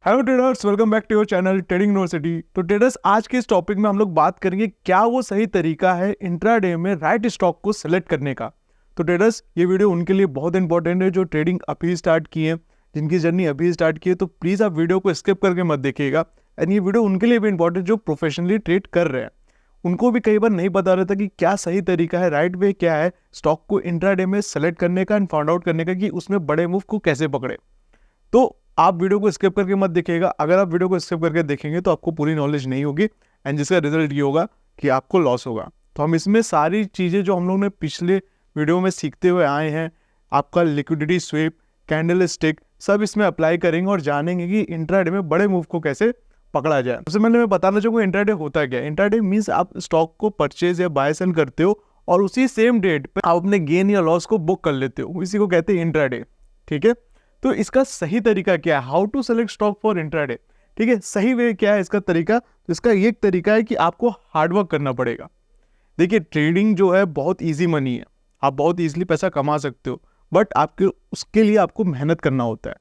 Hello traders, welcome back to your channel trading university. तो traders, आज के इस टॉपिक में हम लोग बात करेंगे क्या वो सही तरीका है इंट्राडे में राइट स्टॉक को सेलेक्ट करने का। तो ट्रेडर्स, ये वीडियो उनके लिए बहुत इंपॉर्टेंट है जो ट्रेडिंग अभी स्टार्ट किए हैं, जिनकी जर्नी अभी स्टार्ट की है। तो प्लीज़ आप वीडियो को स्किप करके मत देखिएगा। एंड ये वीडियो उनके लिए भी इंपॉर्टेंट जो प्रोफेशनली ट्रेड कर रहे हैं। उनको भी कई बार नहीं पता रहता कि क्या सही तरीका है, राइट वे क्या है स्टॉक को इंट्राडे में सेलेक्ट करने का एंड फाइंड आउट करने का कि उसमें बड़े मूव को कैसे पकड़े। तो आप वीडियो को स्किप करके मत देखिएगा। अगर आप वीडियो को स्किप करके देखेंगे तो आपको पूरी नॉलेज नहीं होगी एंड जिसका रिजल्ट ये होगा कि आपको लॉस होगा। तो हम इसमें सारी चीज़ें जो हम लोग ने पिछले वीडियो में सीखते हुए आए हैं, आपका लिक्विडिटी स्वीप, कैंडल स्टिक, सब इसमें अप्लाई करेंगे और जानेंगे कि इंट्राडे में बड़े मूव को कैसे पकड़ा जाए। सबसे पहले मैं बताना चाहूँगा इंट्राडे होता क्या है। इंट्राडे मीन्स आप स्टॉक को परचेज या बाय सेल करते हो और उसी सेम डेट पर आप अपने गेन या लॉस को बुक कर लेते हो, इसी को कहते हैं इंट्राडे। ठीक है, तो इसका सही तरीका क्या है, how to select stock for intraday. ठीक है, सही वे क्या है इसका तरीका। तो इसका ये तरीका है कि आपको हार्डवर्क करना पड़ेगा। देखिए, ट्रेडिंग जो है बहुत इजी मनी है, आप बहुत इजीली पैसा कमा सकते हो, बट आपके उसके लिए आपको मेहनत करना होता है।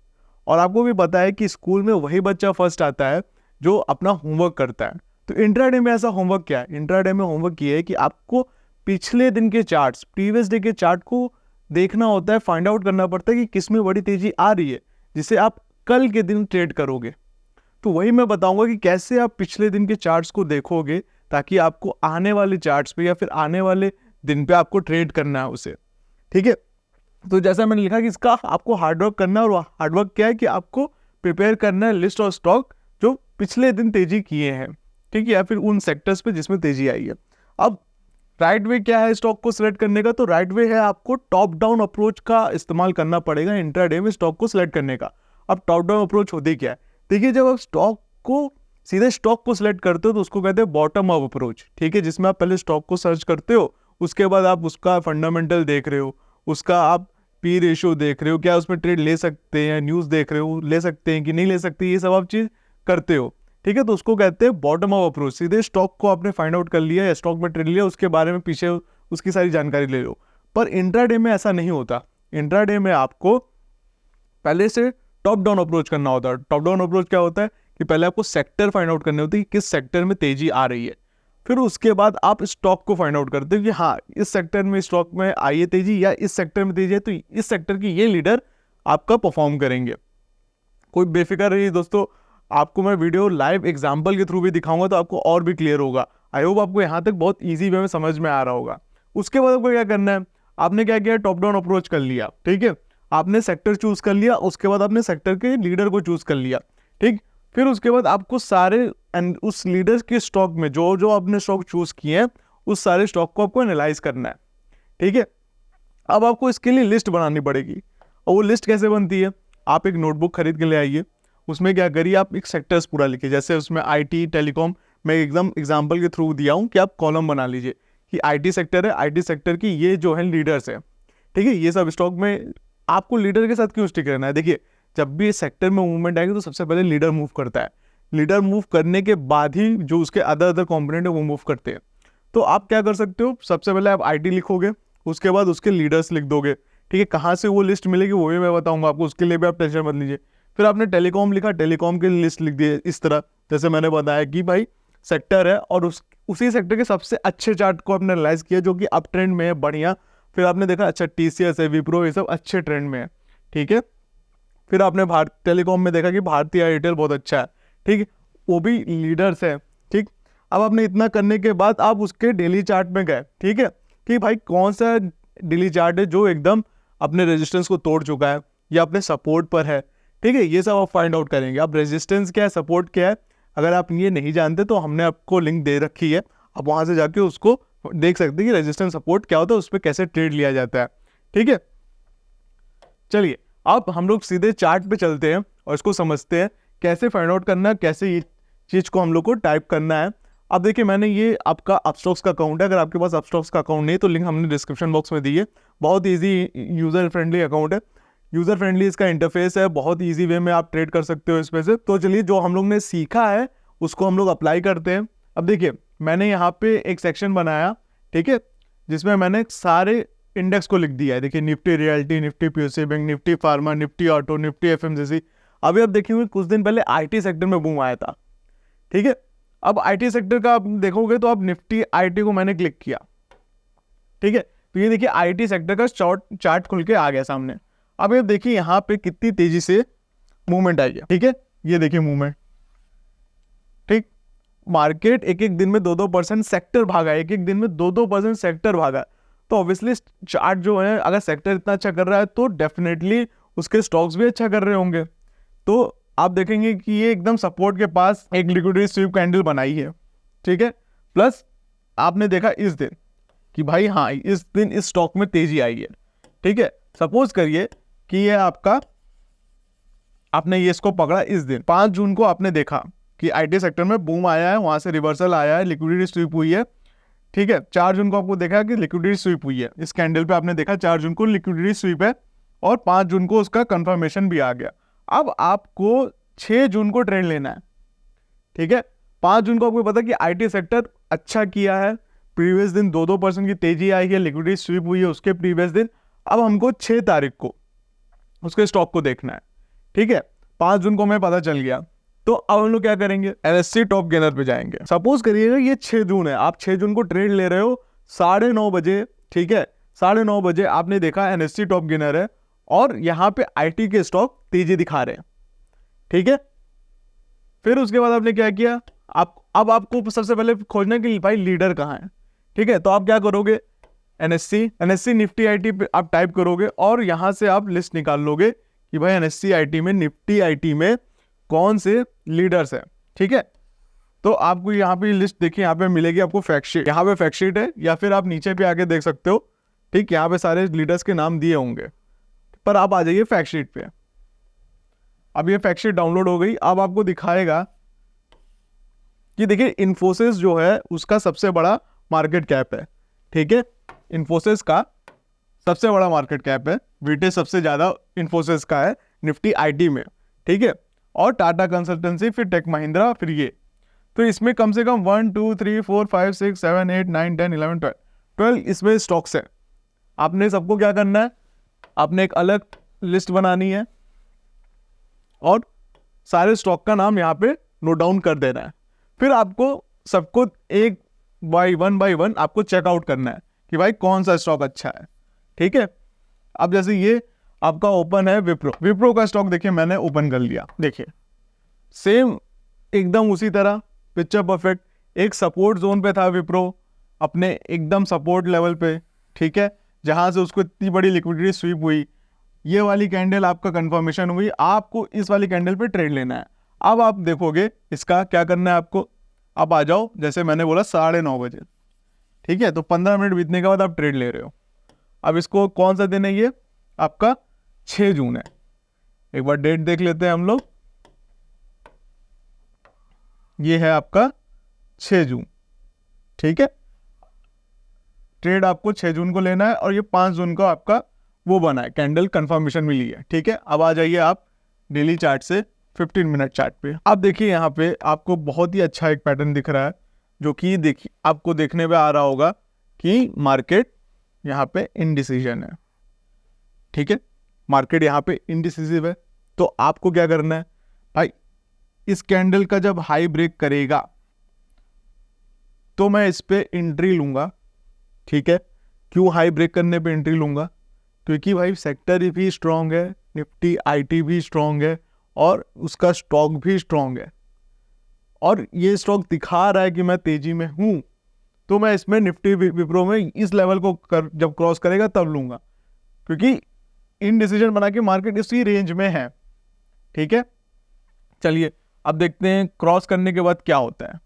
और आपको भी पता है कि स्कूल में वही बच्चा फर्स्ट आता है जो अपना होमवर्क करता है। तो इंट्राडे में ऐसा होमवर्क क्या है, इंट्राडे में होमवर्क ये है कि आपको पिछले दिन के चार्ट्स, प्रीवियस डे के चार्ट को देखना होता है, फाइंड आउट करना पड़ता है कि किस में बड़ी तेजी आ रही है जिसे आप कल के दिन ट्रेड करोगे। तो वही मैं बताऊंगा कि कैसे आप पिछले दिन के चार्ट्स को देखोगे ताकि आपको आने वाले चार्ट्स पे या फिर आने वाले दिन पे आपको ट्रेड करना है उसे। ठीक है, तो जैसा मैंने लिखा कि इसका आपको हार्डवर्क करना है। और हार्डवर्क क्या है कि आपको प्रिपेयर करना है लिस्ट ऑफ स्टॉक जो पिछले दिन तेजी किए हैं, ठीक है, या फिर उन सेक्टर्स पे जिसमें तेजी आई है। अब राइट वे क्या है स्टॉक को सिलेक्ट करने का, तो राइट वे है आपको टॉप डाउन अप्रोच का इस्तेमाल करना पड़ेगा इंट्राडे में स्टॉक को सिलेक्ट करने का। अब टॉप डाउन अप्रोच होती क्या है, देखिए, जब आप स्टॉक को सीधे स्टॉक को सिलेक्ट करते हो तो उसको कहते हैं बॉटम अप अप्रोच। ठीक है, जिसमें आप पहले स्टॉक को सर्च करते हो, उसके बाद आप उसका फंडामेंटल देख रहे हो, उसका आप पी रेशियो देख रहे हो, क्या उसमें ट्रेड ले सकते हैं, न्यूज़ देख रहे हो ले सकते हैं कि नहीं ले सकते, ये सब आप चीज़ करते हो। ठीक है, तो उसको कहते हैं बॉटम अप अप्रोच। सीधे स्टॉक को आपने फाइंड आउट कर लिया या स्टॉक में ट्रेड लिया, उसके बारे में पीछे उसकी सारी जानकारी ले लो। पर इंट्राडे में ऐसा नहीं होता। इंट्राडे में आपको पहले से टॉप डाउन अप्रोच करना होता है। टॉप डाउन अप्रोच क्या होता है कि पहले आपको सेक्टर फाइंड आउट करने होते हैं कि किस सेक्टर में तेजी आ रही है, फिर उसके बाद आप स्टॉक को फाइंड आउट करते हो कि हाँ, इस सेक्टर में स्टॉक में आई है तेजी या इस सेक्टर में तेजी है, तो इस सेक्टर की ये लीडर आपका परफॉर्म करेंगे। कोई बेफिक्र रहिए दोस्तों, आपको मैं वीडियो लाइव एग्जाम्पल के थ्रू भी दिखाऊंगा तो आपको और भी क्लियर होगा। आई होप आपको यहाँ तक बहुत इजी वे में समझ में आ रहा होगा। उसके बाद आपको क्या करना है, आपने क्या किया, टॉप डाउन अप्रोच कर लिया। ठीक है, आपने सेक्टर चूज कर लिया, उसके बाद आपने सेक्टर के लीडर को चूज कर लिया। ठीक, फिर उसके बाद आपको सारे उस लीडर के स्टॉक में जो जो आपने स्टॉक चूज किए हैं उस सारे स्टॉक को आपको एनालाइज करना है। ठीक है, अब आपको इसके लिए लिस्ट बनानी पड़ेगी। और वो लिस्ट कैसे बनती है, आप एक नोटबुक खरीद के ले आइए, उसमें क्या करिए, आप एक सेक्टर्स पूरा लिखिए। जैसे उसमें आईटी, टेलीकॉम, मैं एकदम एग्जांपल के थ्रू दिया हूँ कि आप कॉलम बना लीजिए कि आईटी सेक्टर है, आईटी सेक्टर की ये जो है लीडर्स है। ठीक है, ये सब स्टॉक में आपको लीडर के साथ क्यों स्टिक रहना है। देखिए, जब भी इस सेक्टर में मूवमेंट आएगी तो सबसे पहले लीडर मूव करता है, लीडर मूव करने के बाद ही जो उसके अदर कॉम्पोनेंट है वो मूव करते हैं। तो आप क्या कर सकते हो, सबसे पहले आप आईटी लिखोगे, उसके बाद उसके लीडर्स लिख दोगे। ठीक है, कहाँ से वो लिस्ट मिलेगी वो भी मैं बताऊंगा आपको, उसके लिए भी आप टेंशन मत लीजिए। फिर आपने टेलीकॉम लिखा, टेलीकॉम की लिस्ट लिख दी इस तरह, जैसे मैंने बताया कि भाई सेक्टर है और उसी सेक्टर के सबसे अच्छे चार्ट को आपने एनालाइज किया जो कि अप ट्रेंड में है, बढ़िया। फिर आपने देखा अच्छा टीसीएस है, विप्रो, ये सब अच्छे ट्रेंड में है। ठीक है, फिर आपने भारत टेलीकॉम में देखा कि भारतीय एयरटेल बहुत अच्छा है, ठीक है, वो भी लीडर्स है। ठीक, अब आपने इतना करने के बाद आप उसके डेली चार्ट में गए। ठीक है, कि भाई कौन सा डेली चार्ट है जो एकदम अपने रेजिस्टेंस को तोड़ चुका है या अपने सपोर्ट पर है। ठीक है, ये सब आप फाइंड आउट करेंगे। आप रेजिस्टेंस क्या है, सपोर्ट क्या है, अगर आप ये नहीं जानते तो हमने आपको लिंक दे रखी है, आप वहाँ से जाके उसको देख सकते हैं कि रेजिस्टेंस सपोर्ट क्या होता है, उस पर कैसे ट्रेड लिया जाता है। ठीक है, चलिए अब हम लोग सीधे चार्ट पे चलते हैं और इसको समझते हैं कैसे फाइंड आउट करना है, कैसे ये चीज़ को हम लोग को टाइप करना है। अब देखिए, मैंने ये आपका अपस्टॉक्स का अकाउंट है, अगर आपके पास अपस्टॉक्स का अकाउंट नहीं है तो लिंक हमने डिस्क्रिप्शन बॉक्स में दी है। बहुत ईजी यूज़र फ्रेंडली अकाउंट है, यूज़र फ्रेंडली इसका इंटरफेस है, बहुत ईजी वे में आप ट्रेड कर सकते हो इसमें से। तो चलिए, जो हम लोग ने सीखा है उसको हम लोग अप्लाई करते हैं। अब देखिए, मैंने यहाँ पे एक सेक्शन बनाया, ठीक है, जिसमें मैंने सारे इंडेक्स को लिख दिया है। देखिए, Nifty realty, Nifty PSU bank, Nifty pharma, Nifty auto, Nifty FMCG. अभी आप देखेंगे कुछ दिन पहले आईटी सेक्टर में बूम आया था, ठीक है। अब आईटी सेक्टर का आप देखोगे तो आप निफ्टी आईटी को मैंने क्लिक किया, ठीक है, तो ये देखिए आईटी सेक्टर का चार्ट खुल के आ गया सामने। अब ये देखिए यहाँ पे कितनी तेजी से मूवमेंट आई है, ठीक है, ये देखिए मूवमेंट, ठीक। मार्केट एक एक दिन में 2-2% सेक्टर भागा, एक एक दिन में 2-2% सेक्टर भागा। तो ऑब्वियसली चार्ट जो है, अगर सेक्टर इतना अच्छा कर रहा है तो डेफिनेटली उसके स्टॉक्स भी अच्छा कर रहे होंगे। तो आप देखेंगे कि ये एकदम सपोर्ट के पास एक लिक्विडिटी स्वीप कैंडल बनाई है, ठीक है। प्लस आपने देखा इस दिन कि भाई हाँ, इस दिन इस स्टॉक में तेजी आई है, ठीक है। सपोज करिए कि ये आपने ये इसको पकड़ा इस दिन 5 जून को, आपने देखा कि आईटी सेक्टर में बूम आया है, वहां से रिवर्सल आया है, लिक्विडिटी स्वीप हुई है, ठीक है। 4 जून को आपको देखा कि लिक्विडिटी स्वीप हुई है, इस कैंडल पे आपने देखा 4 जून को लिक्विडिटी स्वीप है और 5 जून को उसका कंफर्मेशन भी आ गया। अब आपको 6 जून को ट्रेड लेना है, ठीक है। 5 जून को आपको पता कि आईटी सेक्टर अच्छा किया है, प्रीवियस दिन 2-2% की तेजी आई है, लिक्विडिटी स्वीप हुई है उसके प्रीवियस दिन। अब हमको 6 तारीख को उसके स्टॉक को देखना है, ठीक है। 5 जून को हमें पता चल गया, तो अब हम लोग क्या करेंगे, एनएससी टॉप गेनर पे जाएंगे। सपोज करिएगा ये 6 जून है, आप 6 जून को ट्रेड ले रहे हो 9:30 बजे, ठीक है। 9:30 बजे आपने देखा एनएससी टॉप गेनर है और यहाँ पे आईटी के स्टॉक तेजी दिखा रहे हैं, ठीक है। फिर उसके बाद आपने क्या किया, अब आपको सबसे पहले खोजना कि भाई लीडर कहाँ है, ठीक है। तो आप क्या करोगे, एनएससी निफ्टी आईटी पे आप टाइप करोगे और यहाँ से आप लिस्ट निकाल लोगे कि भाई एनएससी आईटी में, निफ्टी आईटी में कौन से लीडर्स है, ठीक है। तो आपको यहाँ पे लिस्ट देखिए, यहाँ पे मिलेगी आपको फैक्ट शीट, यहाँ पे फैक्ट शीट है, या फिर आप नीचे पे आके देख सकते हो, ठीक। यहाँ पे सारे लीडर्स के नाम दिए होंगे, पर आप आ जाइए फैक्ट शीट पे। अब ये फैक्ट शीट डाउनलोड हो गई। अब आपको दिखाएगा कि देखिए इन्फोसिस जो है उसका सबसे बड़ा मार्केट कैप है, ठीक है। इन्फोसिस का सबसे बड़ा मार्केट कैप है, वेटेज सबसे ज्यादा इन्फोसिस का है निफ्टी आईटी में, ठीक है। और टाटा कंसल्टेंसी, फिर टेक महिंद्रा, फिर ये। तो इसमें कम से कम 1 2 3 4 5 6 7 8 9 10 11 12 इसमें स्टॉक्स है। आपने सबको क्या करना है, आपने एक अलग लिस्ट बनानी है और सारे स्टॉक का नाम यहाँ पे नोट डाउन कर देना है। फिर आपको सबको एक बाय वन आपको चेकआउट करना है कि भाई कौन सा स्टॉक अच्छा है, ठीक है। अब जैसे ये आपका ओपन है विप्रो का स्टॉक, देखिए मैंने ओपन कर लिया, देखिए सेम एकदम उसी तरह पिक्चर परफेक्ट। एक सपोर्ट जोन पे था विप्रो, अपने एकदम सपोर्ट लेवल पे, ठीक है, जहां से उसको इतनी बड़ी लिक्विडिटी स्वीप हुई। ये वाली कैंडल आपका कंफर्मेशन हुई, आपको इस वाली कैंडल पे ट्रेड लेना है। अब आप देखोगे इसका क्या करना है आपको, अब आ जाओ, जैसे मैंने बोला 9:30 बजे, ठीक है। तो 15 मिनट बीतने के बाद आप ट्रेड ले रहे हो। अब इसको कौन सा दिन है, ये आपका 6 जून है। एक बार डेट देख लेते हैं हम लोग, ये है आपका 6 जून, ठीक है। ट्रेड आपको 6 जून को लेना है और ये 5 जून को आपका वो बना है, कैंडल कंफर्मेशन मिली है, ठीक है। अब आ जाइए आप डेली चार्ट से 15 मिनट चार्ट पे। आप देखिए यहाँ पे आपको बहुत ही अच्छा एक पैटर्न दिख रहा है, जो कि देखिए आपको देखने पे आ रहा होगा कि मार्केट यहाँ पे इनडिसीजन है, ठीक है। मार्केट यहाँ पे इनडिसिसिव है। तो आपको क्या करना है भाई, इस कैंडल का जब हाई ब्रेक करेगा तो मैं इस पे एंट्री लूंगा, ठीक है। क्यों हाई ब्रेक करने पे एंट्री लूंगा, क्योंकि भाई सेक्टर भी स्ट्रांग है, निफ्टी आईटी भी स्ट्रांग है और उसका स्टॉक भी स्ट्रांग है, और ये स्टॉक दिखा रहा है कि मैं तेजी में हूं। तो मैं इसमें निफ्टी विप्रो में इस लेवल को जब क्रॉस करेगा तब लूंगा, क्योंकि इनडिसीजन बना के मार्केट इसी रेंज में है, ठीक है। चलिए अब देखते हैं क्रॉस करने के बाद क्या होता है,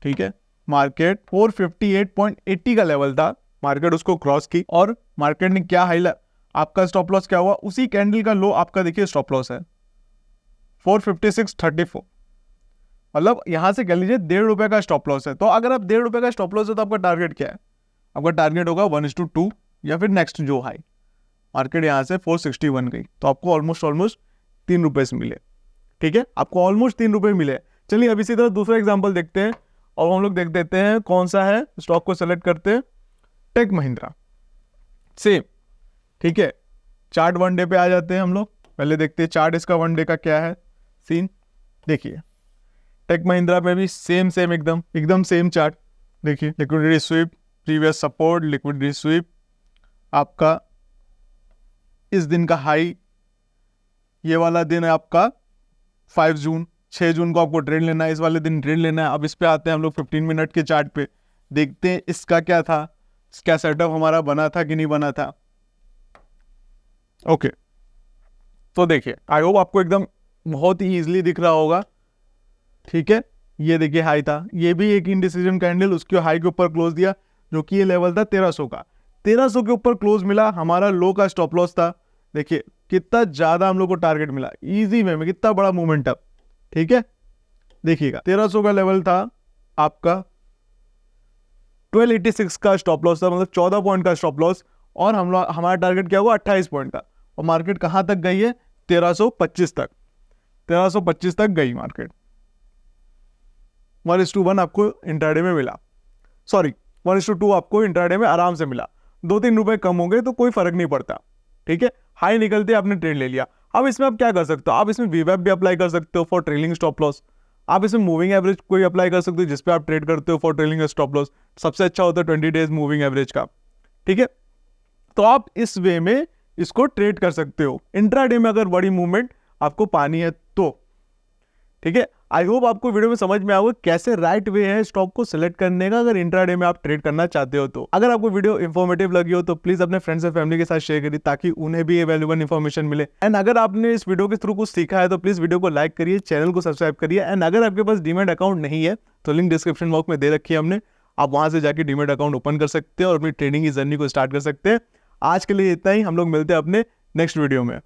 ठीक है। मार्केट 458.80 का लेवल था, मार्केट उसको क्रॉस की और मार्केट ने क्या हाईलाइट, आपका स्टॉप लॉस क्या हुआ, उसी कैंडल का लो आपका देखिए स्टॉप लॉस है 456.34, मतलब यहां से कह लीजिए ₹1.5 का स्टॉप लॉस है। तो अगर आप ₹1.5 का स्टॉप लॉस है तो आपका टारगेट क्या है, आपका टारगेट होगा 1:2 या फिर नेक्स्ट जो हाई। मार्केट यहाँ से 461 गई तो आपको ऑलमोस्ट ₹3 से मिले, ठीक है, आपको ऑलमोस्ट ₹3 मिले। चलिए अब इसी तरह दूसरा एग्जांपल देखते हैं और हम लोग देख देते हैं कौन सा है, स्टॉक को सेलेक्ट करते हैं, टेक महिंद्रा, सेम, ठीक है। चार्ट 1 डे पे आ जाते हैं हम लोग, पहले देखते हैं चार्ट इसका 1 डे का क्या है सीन। देखिए टेक महिंद्रा में भी सेम एकदम सेम चार्ट। देखिए liquidity SVEEP, previous support, liquidity SVEEP, आपका इस दिन का हाई, ये वाला दिन है आपका 5 जून, 6 जून को आपको ट्रेड लेना है, इस वाले दिन ट्रेड लेना है। अब इस पे आते हैं हम लोग 15 मिनट के चार्ट पे, देखते हैं इसका क्या था, क्या सेटअप हमारा बना था कि नहीं बना था। ओके तो देखिए आई होप आपको एकदम बहुत ही इजीली दिख रहा होगा। ठीक है, ये देखिए हाई था, ये भी एक इंडिसीजन कैंडल, उसके हाई के ऊपर क्लोज दिया जो कि ये लेवल था 1300 का। 1300 के ऊपर क्लोज मिला, हमारा लो का स्टॉप लॉस था। देखिए कितना ज्यादा हम लोग को टारगेट मिला इजी वे में, कितना बड़ा मोमेंटम। ठीक है, देखिएगा 1300 का लेवल था आपका, 1286 का स्टॉप लॉस था, मतलब 14 पॉइंट का स्टॉप लॉस, और हमारा टारगेट क्या हुआ 28 पॉइंट का। और मार्केट कहां तक गई है, 1325 तक, 1325 तक गई मार्केट। 1:1 आपको इंट्राडे में मिला, सॉरी 1:2 आपको इंट्राडे में आराम से मिला। 2-3 रुपए कम हो गए तो कोई फर्क नहीं पड़ता। ठीक है, हाई निकलते आपने ट्रेड ले लिया। अब इसमें आप क्या कर सकते हो, आप इसमें वीवैप भी अप्लाई कर सकते हो फॉर ट्रेलिंग स्टॉप लॉस। आप इसमें मूविंग एवरेज कोई अप्लाई कर सकते हो जिसपे आप ट्रेड करते हो फॉर ट्रेलिंग स्टॉप लॉस। सबसे अच्छा होता है 20 डेज मूविंग एवरेज का। ठीक है, तो आप इस वे में इसको ट्रेड कर सकते हो इंट्राडे में अगर बड़ी मूवमेंट आपको पानी है तो। ठीक है, आई होप आपको वीडियो में समझ में आएगा कैसे राइट वे है स्टॉक को सिलेक्ट करने का अगर इंट्राडे में आप ट्रेड करना चाहते हो तो। अगर आपको वीडियो इंफॉर्मेटिव लगी हो तो प्लीज अपने फ्रेंड्स और फैमिली के साथ शेयर करिए ताकि उन्हें भी ये वैल्यूएबल इन्फॉर्मेशन मिले। एंड अगर आपने इस वीडियो के थ्रू कुछ सीखा है तो प्लीज वीडियो को लाइक करिए, चैनल को सब्सक्राइब करिए। एंड अगर आपके पास डीमैट अकाउंट नहीं है तो लिंक डिस्क्रिप्शन बॉक्स में दे रखी है हमने, आप वहां से जाके डीमैट अकाउंट ओपन कर सकते हैं और अपनी ट्रेडिंग की जर्नी को स्टार्ट कर सकते हैं। आज के लिए इतना ही, हम लोग मिलते हैं अपने नेक्स्ट वीडियो में।